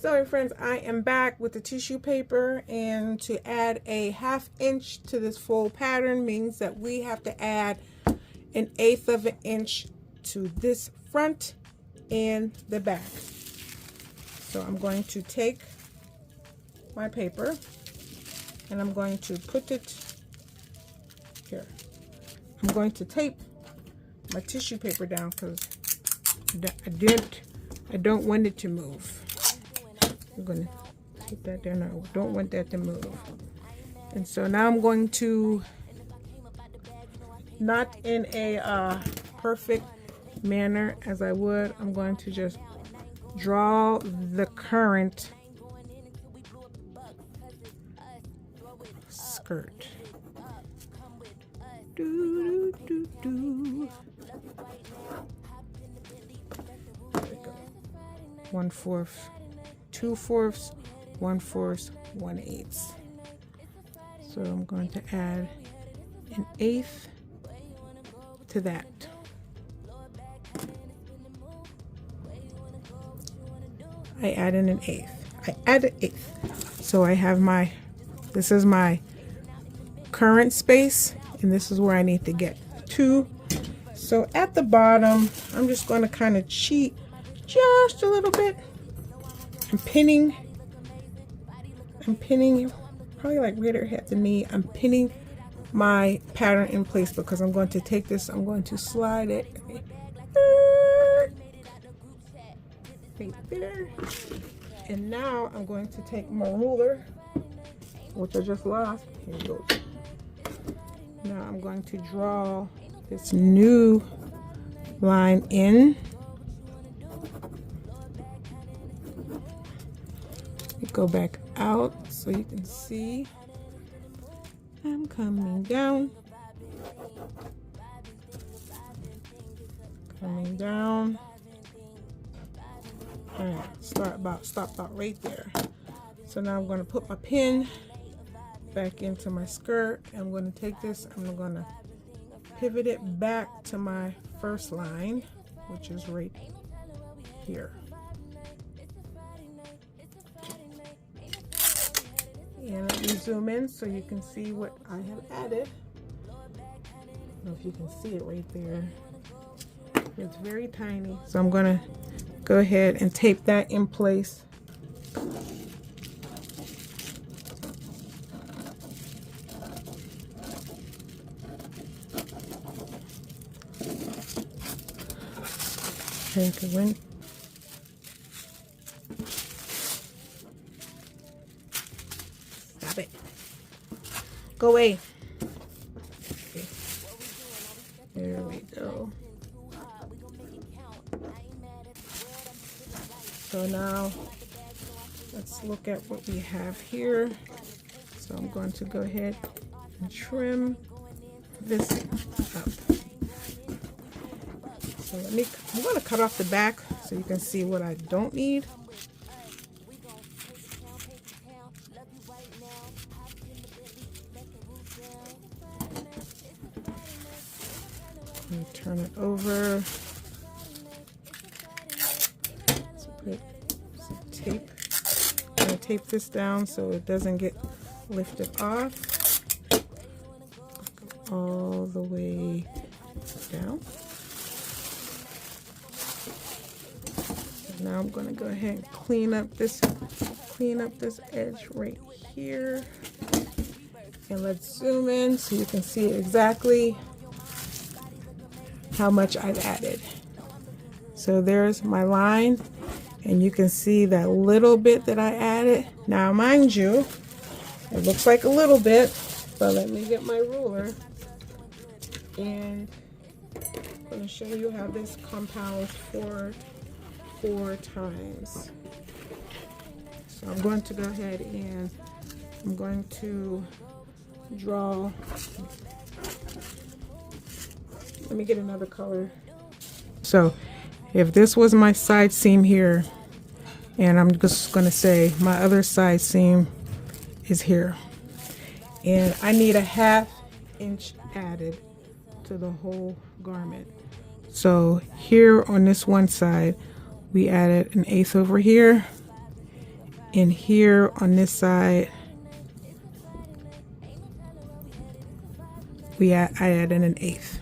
So friends, I am back with the tissue paper, and to add a 1/2 inch to this full pattern means that we have to add 1/8 of an inch to this front and the back. So I'm going to take my paper and I'm going to put it here. I'm going to tape my tissue paper down because I don't want it to move. I'm going to tape that down. I don't want that to move. And so now I'm going to, not in a perfect manner as I would, I'm going to just draw the current skirt. Do, do, do, do. 1/4, 2/4, 1/4, 1/8. So I'm going to add 1/8 to that. I added 1/8. I added 1/8. So I have my, this is my current space, and this is where I need to get to. So at the bottom, I'm just going to kind of cheat just a little bit. I'm pinning probably like right at the knee. I'm pinning my pattern in place because I'm going to take this, I'm going to slide it right there. And now I'm going to take my ruler, which I just lost. Here it goes. Now I'm going to draw this new line in. Go back out so you can see I'm coming down, all right, stop about right there. So now I'm going to put my pin back into my skirt. I'm going to take this, I'm going to pivot it back to my first line, which is right here. And let me zoom in so you can see what I have added. I don't know if you can see it right there. It's very tiny. So I'm going to go ahead and tape that in place. Take a win. It. Go away. Okay. There we go. So now let's look at what we have here. So I'm going to go ahead and trim this up. So I'm going to cut off the back so you can see what I don't need. Turn it over. Let's put some tape. I'm going to tape this down so it doesn't get lifted off. Go all the way down. Now I'm going to go ahead and clean up this edge right here. And let's zoom in so you can see exactly how much I've added. So there's my line, and you can see that little bit that I added. Now mind you, it looks like a little bit, but let me get my ruler and I'm going to show you how this compounds four times. So I'm going to go ahead and I'm going to draw. Let me get another color. So if this was my side seam here, and I'm just going to say my other side seam is here, and I need a 1/2 inch added to the whole garment. So here on this one side we added 1/8 over here, And here on this side, I added an 1/8.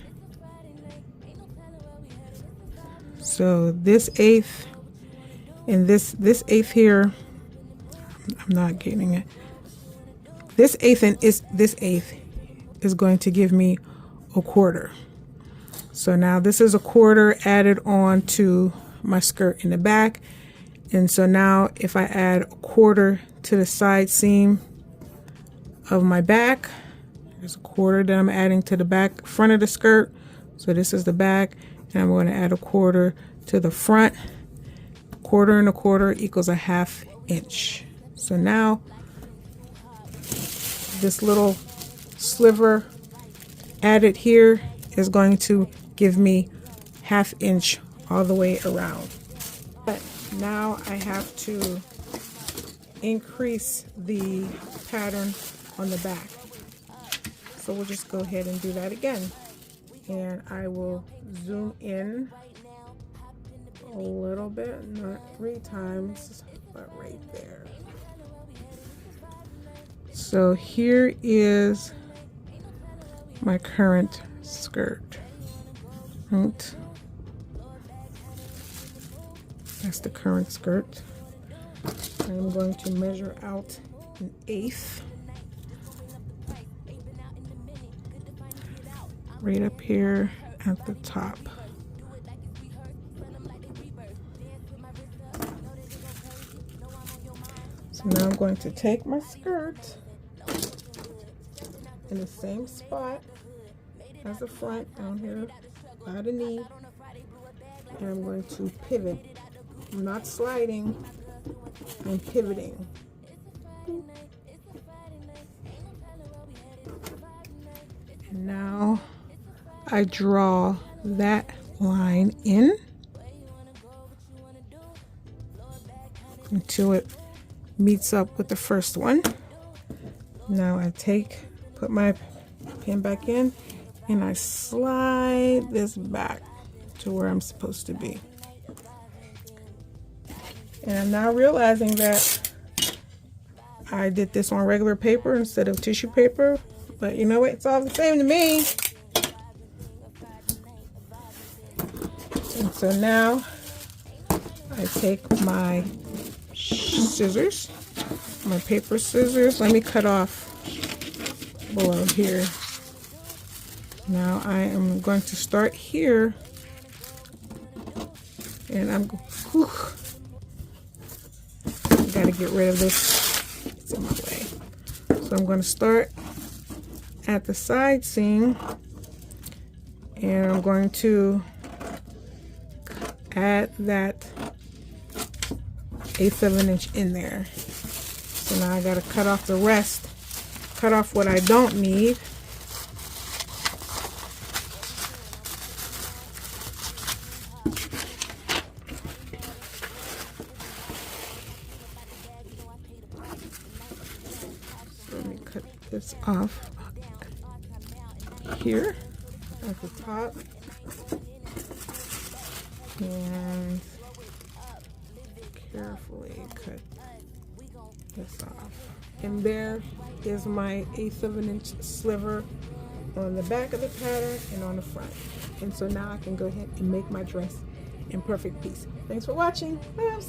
So this 1/8 and this 1/8 here, I'm not getting it. This 1/8 and this 1/8 is going to give me a 1/4. So now this is a 1/4 added on to my skirt in the back. And so now if I add a 1/4 to the side seam of my back, there's a 1/4 that I'm adding to the back front of the skirt. So this is the back, and I'm going to add a 1/4 to the front. 1/4 and a 1/4 equals a 1/2 inch. So now this little sliver added here is going to give me 1/2 inch all the way around. But now I have to increase the pattern on the back. So we'll just go ahead and do that again. And I will zoom in a little bit, not 3 times, but right there. So here is my current skirt. Right? That's the current skirt. I'm going to measure out an 1/8. Right up here at the top. So now I'm going to take my skirt in the same spot as the front, down here by the knee, and I'm going to pivot. I'm not sliding, I'm pivoting. And now I draw that line in until it meets up with the first one. Now I put my pin back in, and I slide this back to where I'm supposed to be. And I'm now realizing that I did this on regular paper instead of tissue paper, but you know what, it's all the same to me. And so now I take my scissors, my paper scissors. Let me cut off below here. Now I am going to start here, and I'm got to get rid of this. It's in my way. So I'm going to start at the side seam, and I'm going to add that 1/8 of an inch in there. So now I got to cut off the rest, cut off what I don't need. So let me cut this off here at the top, and carefully cut this off. And there is my 1/8 of an inch sliver on the back of the pattern and on the front. And so now I can go ahead and make my dress in perfect piece. Thanks for watching. Bye.